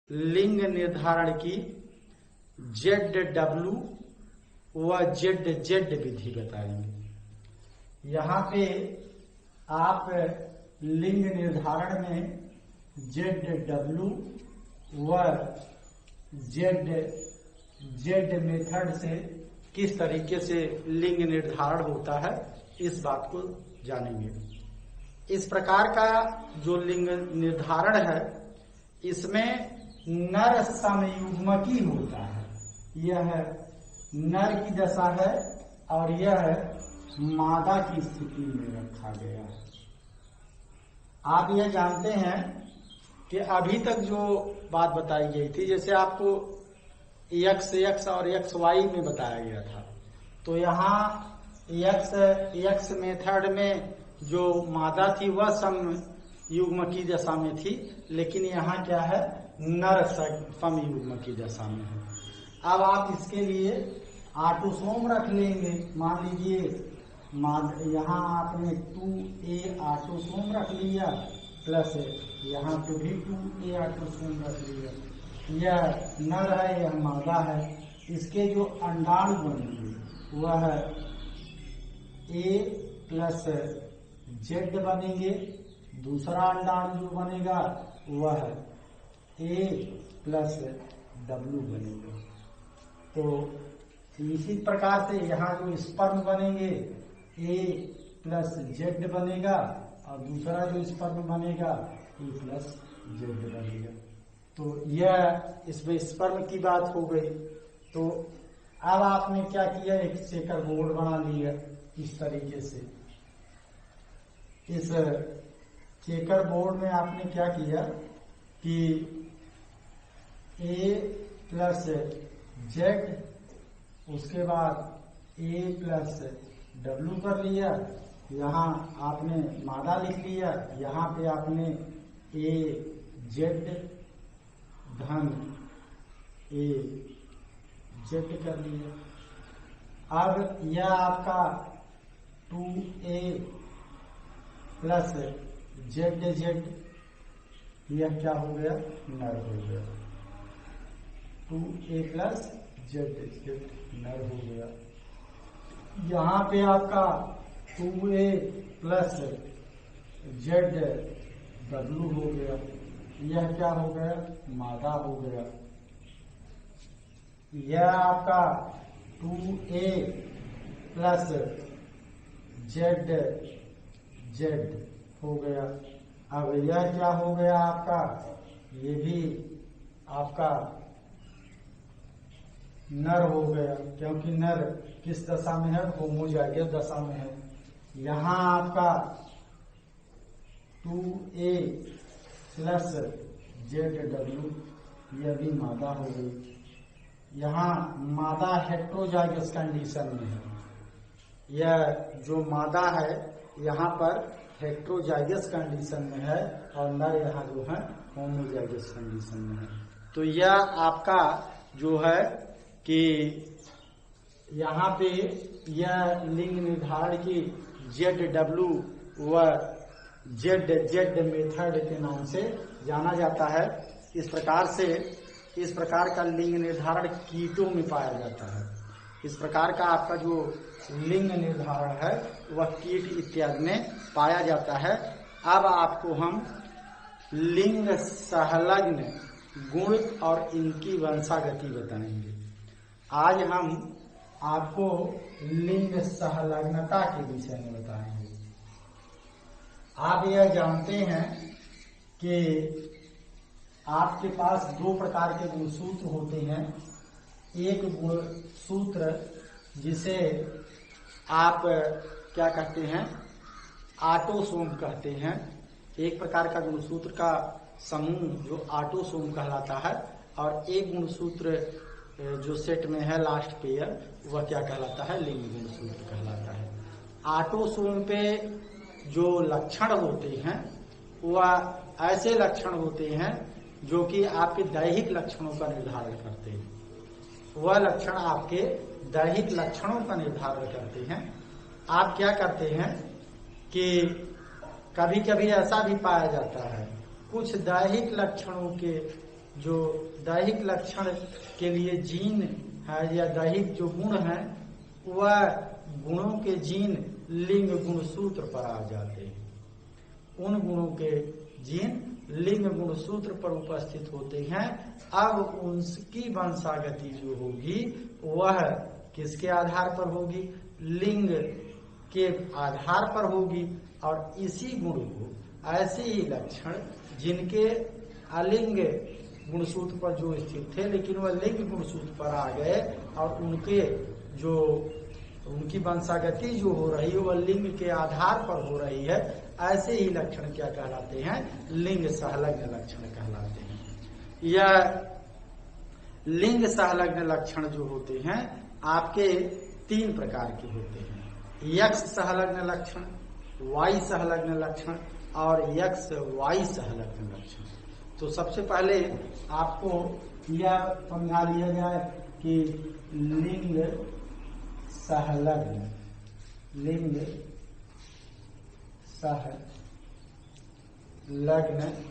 लिंग निर्धारण की ZW व ZZ विधि बताएंगे। यहाँ पे आप लिंग निर्धारण में ZW व ZZ मेथड से किस तरीके से लिंग निर्धारण होता है इस बात को जानेंगे। इस प्रकार का जो लिंग निर्धारण है इसमें नर समयुग्मकी होता है। यह नर की दशा है और यह मादा की स्थिति में रखा गया है। आप यह जानते हैं कि अभी तक जो बात बताई गई थी, जैसे आपको XX और XY में बताया गया था, तो यहाँ X मेथड में जो मादा थी वह समयुग्मकी दशा में थी, लेकिन यहाँ क्या है, नर समयुग्मकी दशा में है। अब आप इसके लिए ऑटोसोम रख लेंगे। मान लीजिए यहाँ आपने 2A ऑटोसोम रख लिया प्लस यहाँ पे भी 2A ऑटोसोम रख लिया। यह नर है, यह मादा है। इसके जो अंडाणु बनेंगे वह A प्लस Z बनेंगे। दूसरा अंडाणु जो बनेगा वह A प्लस W बनेगा। तो इसी प्रकार से यहाँ जो स्पर्म बनेंगे A प्लस Z बनेगा और दूसरा जो स्पर्म बनेगा A प्लस Z बनेगा। तो यह इसमें स्पर्म की बात हो गई। तो अब आपने क्या किया, एक चेकर बोर्ड बना लिया इस तरीके से। इस चेकर बोर्ड में आपने क्या किया कि A प्लस Z, उसके बाद A प्लस W कर लिया। यहाँ आपने मादा लिख लिया, यहाँ पे आपने AZ धन AZ कर लिया। अब यह आपका 2A प्लस ZZ, यह क्या हो गया, नर हो गया। 2A प्लस ZZ नर हो गया। यहाँ पे आपका 2A प्लस ZW हो गया। यह क्या हो गया, मादा हो गया। यह आपका 2A प्लस ZZ हो गया। अब यह क्या हो गया आपका, ये भी आपका नर हो गया, क्योंकि नर किस दशा में है, होमोजाइगस दशा में है। यहाँ आपका 2A प्लस ZW, यह भी मादा हो गई। यहाँ मादा हेट्रोजाइगस कंडीशन में है। यह जो मादा है यहाँ पर हेट्रोजाइगस कंडीशन में है और नर यहाँ जो है होमोजाइगस कंडीशन में है। तो यह आपका जो है कि यहाँ पे यह लिंग निर्धारण की ZW व ZZ मेथड के नाम से जाना जाता है। इस प्रकार का लिंग निर्धारण कीटों में पाया जाता है। इस प्रकार का आपका जो लिंग निर्धारण है वह कीट इत्यादि में पाया जाता है। अब आपको हम लिंग सहलग्न गुण और इनकी वंशागति बताएंगे। आज हम आपको लिंग सहलग्नता के विषय में बताएंगे। आप यह जानते हैं कि आपके पास दो प्रकार के गुणसूत्र होते हैं। एक गुणसूत्र जिसे आप क्या कहते हैं, ऑटोसोम कहते हैं। एक प्रकार का गुणसूत्र का समूह जो ऑटोसोम कहलाता है, और एक गुणसूत्र जो सेट में है लास्ट पेयर, वह क्या कहलाता है, लिंग गुणसूत्र कहलाता है। ऑटोसोम पे जो लक्षण होते हैं वह ऐसे लक्षण होते हैं जो कि आपके दैहिक लक्षणों का निर्धारण करते हैं। वह लक्षण आपके दैहिक लक्षणों का निर्धारण करते हैं। आप क्या करते हैं कि कभी कभी ऐसा भी पाया जाता है, कुछ दैहिक लक्षणों के जो दैहिक लक्षण के लिए जीन है या दैहिक जो गुण है वह गुणों के जीन लिंग गुण सूत्र पर आ जाते हैं। उन गुणों के जीन लिंग गुण सूत्र पर उपस्थित होते हैं। अब उनकी वंशागति जो होगी वह किसके आधार पर होगी? लिंग के आधार पर होगी। और इसी गुण को ऐसे ही लक्षण जिनके अलिंग गुणसूत्र पर जो स्थित थे लेकिन वह लिंग गुणसूत्र पर आ गए और उनके जो उनकी वंशागति जो हो रही है वह लिंग के आधार पर हो रही है, ऐसे ही लक्षण क्या कहलाते हैं? लिंग सहलग्न लक्षण कहलाते हैं। यह लिंग सहलग्न लक्षण जो होते हैं आपके 3 प्रकार के होते हैं। यक्ष सहलग्न लक्षण, वाई सहलग्न लक्षण और यक्ष वाई सहलग्न लक्षण। तो सबसे पहले आपको यह समझा लिया जाए कि लिंग सहलग्न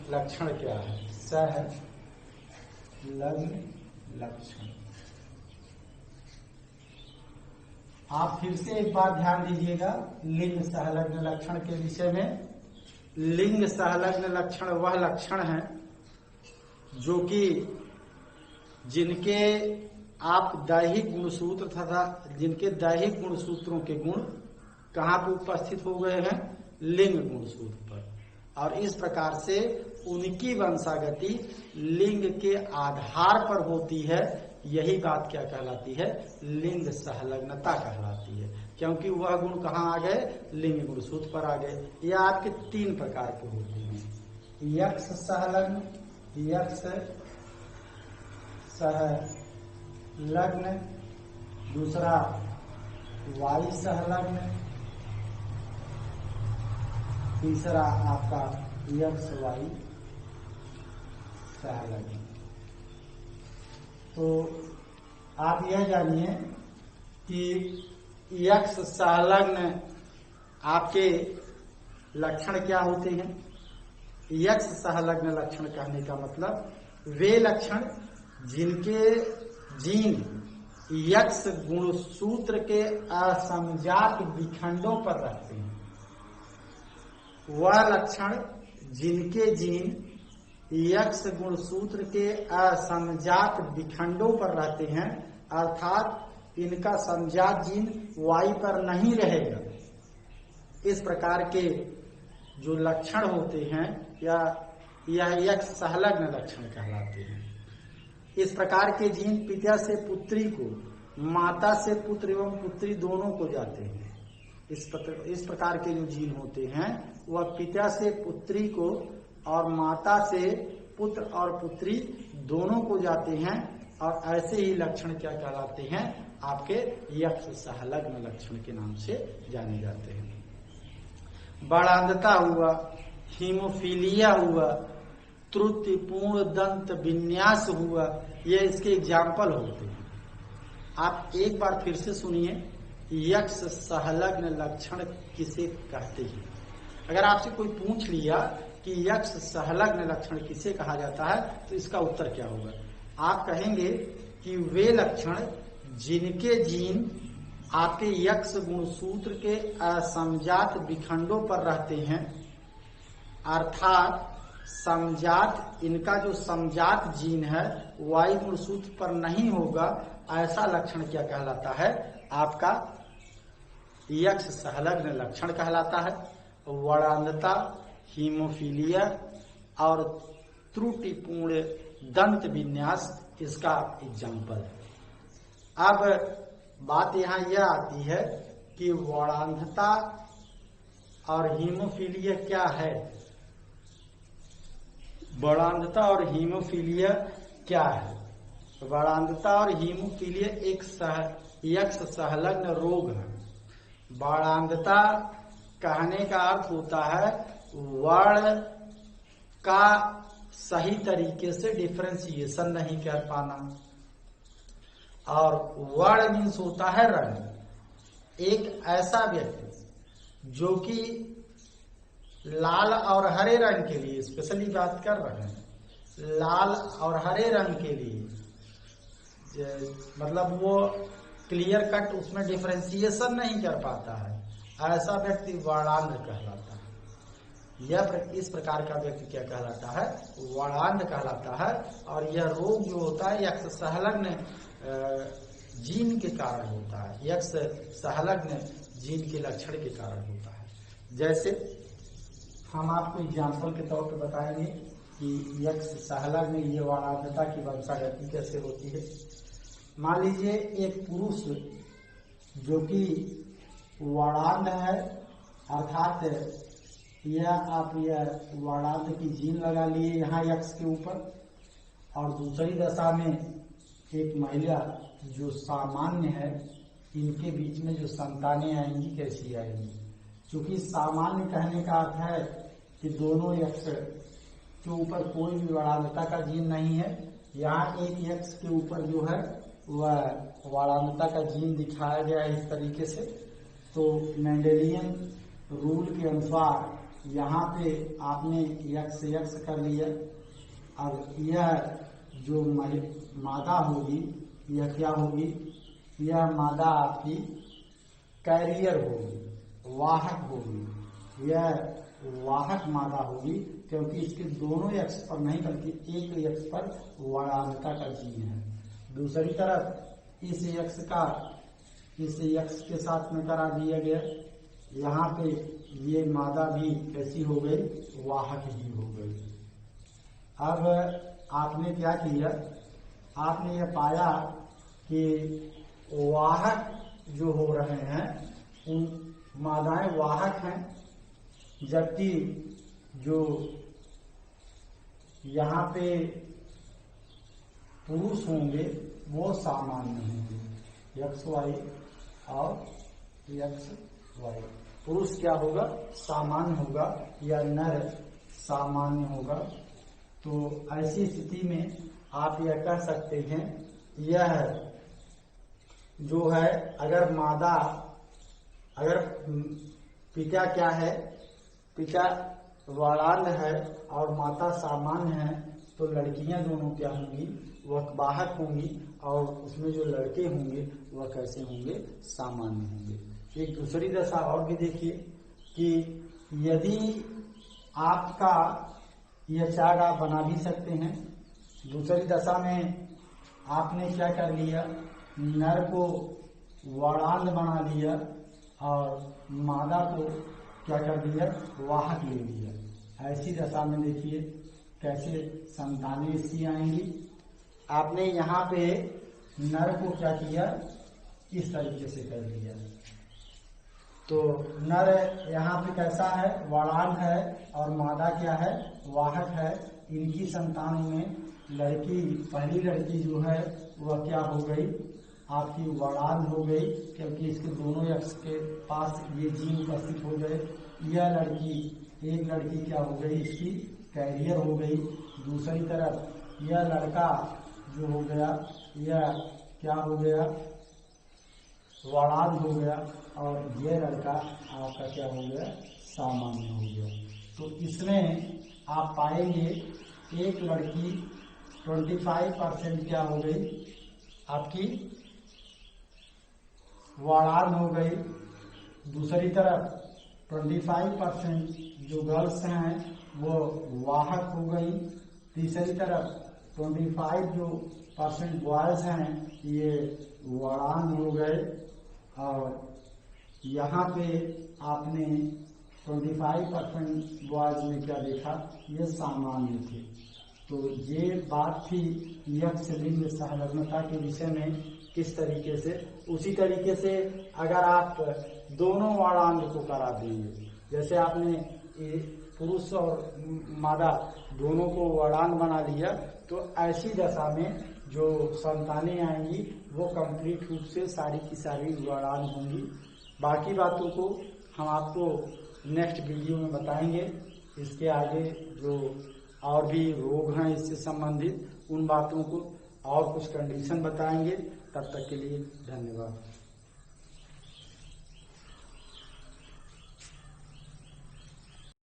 लक्षण क्या है? सहलग्न लक्षण। आप फिर से एक बार ध्यान दीजिएगा लिंग सहलग्न लक्षण के विषय में। लिंग सहलग्न लक्षण वह लक्षण है जो कि जिनके आप दैहिक गुणसूत्र तथा जिनके दैहिक गुणसूत्रों के गुण कहाँ पर उपस्थित हो गए हैं? लिंग गुणसूत्र पर। और इस प्रकार से उनकी वंशागति लिंग के आधार पर होती है। यही बात क्या कहलाती है? लिंग सहलग्नता कहलाती है, क्योंकि वह गुण कहाँ आ गए? लिंग गुणसूत्र पर आ गए। यह आपके 3 प्रकार के होते हैं। यक्ष सहलग्न, यक्ष सहलग्न, दूसरा वाई सहलग्न, तीसरा आपका यक्ष वाई सहलग्न। तो आप यह जानिए कि यक्ष सहलग्न आपके लक्षण क्या होते हैं? यक्ष सहलग्न लक्षण कहने का मतलब वे लक्षण जिनके जीन यक्ष गुणसूत्र के असमजात विखंडों पर रहते हैं। वह लक्षण जिनके जीन यक्ष गुणसूत्र के असमजात विखंडों पर रहते हैं, अर्थात इनका समजात जीन वाई पर नहीं रहेगा। इस प्रकार के जो लक्षण होते हैं यह यक्ष सहलग्न लक्षण कहलाते हैं। इस प्रकार के जीन पिता से पुत्री को, माता से पुत्र एवं पुत्री दोनों को जाते हैं। इस प्रकार के जो जीन होते हैं वह पिता से पुत्री को और माता से पुत्र और पुत्री दोनों को जाते हैं। और ऐसे ही लक्षण क्या कहलाते हैं? आपके यक्ष सहलग्न लक्षण के नाम से जाने जाते हैं। बाणांधता हुआ, हीमोफीलिया हुआ, त्रुटिपूर्ण दंत विन्यास हुआ, ये इसके एग्जाम्पल होते हैं। आप एक बार फिर से सुनिए, यक्ष सहलग्न लक्षण किसे कहते हैं? अगर आपसे कोई पूछ लिया कि यक्ष सहलग्न लक्षण किसे कहा जाता है तो इसका उत्तर क्या होगा? आप कहेंगे कि वे लक्षण जिनके जीन आपके यक्ष गुणसूत्र के असमजात विखंडों पर रहते हैं, अर्थात समजात, इनका जो समजात जीन है वाई गुणसूत्र पर नहीं होगा, ऐसा लक्षण क्या कहलाता है? आपका यक्ष सहलग्न लक्षण कहलाता है। वर्णांधता, हीमोफीलिया और त्रुटिपूर्ण दंत विन्यास इसका एग्जाम्पल है। अब बात यहाँ यह आती है कि वर्णांधता और हीमोफीलिया क्या है? वर्णांधता और हीमोफीलिया क्या है? वर्णांधता और हीमोफीलिया एक यक्ष सहलग्न रोग है। वर्णांधता कहने का अर्थ होता है वर्ण का सही तरीके से डिफरेंशिएशन नहीं कर पाना, और वर्ण मीन्स होता है रंग। एक ऐसा व्यक्ति जो कि लाल और हरे रंग के लिए स्पेशली बात कर रहे हैं, लाल और हरे रंग के लिए मतलब वो क्लियर कट उसमें डिफरेंशिएशन नहीं कर पाता है, ऐसा व्यक्ति वर्णांध कहलाता है। इस प्रकार का व्यक्ति क्या कहलाता है? वर्णांध कहलाता है। और यह रोग जो होता है यक्ष संलग्न जीन के कारण होता है, यक्ष संलग्न जीन के लक्षण के कारण होता है। जैसे हम आपको एग्जाम्पल के तौर पर बताएंगे कि यक्ष संलग्न ये वर्णांधता की वंशागति कैसे होती है। मान लीजिए एक पुरुष जो कि वर्णांध है, अर्थात आप यह वर्णांध की जीन लगा लिए यहाँ यक्ष के ऊपर, और दूसरी दशा में एक महिला जो सामान्य है, इनके बीच में जो संतानें आएंगी कैसी आएंगी? क्योंकि सामान्य कहने का अर्थ है कि दोनों यक्ष के ऊपर कोई भी वर्णांधता का जीन नहीं है। यहाँ एक यक्ष के ऊपर जो है वह वर्णांधता का जीन दिखाया गया है इस तरीके से। तो मेंडेलियन रूल के अनुसार यहाँ पे आपने यक्ष यक्ष कर लिया। अब यह जो मादा होगी यह क्या होगी? यह मादा आपकी कैरियर होगी, वाहक होगी। यह वाहक मादा होगी क्योंकि इसके दोनों यक्ष पर नहीं बल्कि एक यक्ष पर वर्णांधता का जीन है। दूसरी तरफ इस यक्ष के साथ में करा दिया गया, यहाँ पे ये मादा भी कैसी हो गई? वाहक ही हो गई। अब आपने क्या किया? आपने यह पाया कि वाहक जो हो रहे हैं उन मादाएं वाहक हैं, जबकि जो यहाँ पे पुरुष होंगे वो सामान्य होंगे, यक्ष वाई और यक्ष वाई। पुरुष क्या होगा? सामान्य होगा, या नर सामान्य होगा। तो ऐसी स्थिति में आप यह कह सकते हैं, यह जो है अगर पिता क्या है? पिता वर्णांध है और माता सामान्य है, तो लड़कियां दोनों क्या होंगी? वह वाहक होंगी, और उसमें जो लड़के होंगे वह कैसे होंगे? सामान्य होंगे। एक दूसरी दशा और भी देखिए कि यदि आपका यह चार्ट आप बना भी सकते हैं। दूसरी दशा में आपने क्या कर लिया? नर को वर्णांध बना लिया और मादा को क्या कर दिया? वाहक ले लिया। ऐसी दशा में देखिए कैसे संतानें इसकी आएंगी। आपने यहाँ पे नर को क्या किया? इस तरीके से कर दिया। तो नर यहाँ पे कैसा है? वर्णांध है, और मादा क्या है? वाहक है। इनकी संतानों में पहली लड़की जो है वह क्या हो गई? आपकी वर्णांध हो गई, क्योंकि इसके दोनों यक्ष के पास ये जीन उपस्थित हो गए। एक लड़की क्या हो गई? इसकी कैरियर हो गई। दूसरी तरफ यह लड़का जो हो गया, यह क्या हो गया? वर्णांध हो गया, और यह लड़का आपका क्या हो गया? सामान्य हो गया। तो इसमें आप पाएंगे एक लड़की 25% क्या हो गई? आपकी वर्णांध हो गई। दूसरी तरफ 25% जो गर्ल्स हैं वो वाहक हो गई। तीसरी तरफ 25% बॉयज हैं ये वर्णांध हो गए। और यहाँ पे आपने 25% बॉयज में क्या देखा? ये सामान्य थे। तो ये बात थी यक्ष लिंग संलग्नता के विषय में किस तरीके से। उसी तरीके से अगर आप दोनों वर्णांध को करा देंगे, जैसे आपने पुरुष और मादा दोनों को वर्णांध बना लिया, तो ऐसी दशा में जो संतानें आएंगी वो कंप्लीट रूप से सारी की सारी वर्णांध होंगी। बाकी बातों को हम आपको नेक्स्ट वीडियो में बताएंगे। इसके आगे जो और भी रोग हैं इससे संबंधित उन बातों को और कुछ कंडीशन बताएंगे। तब तक के लिए धन्यवाद।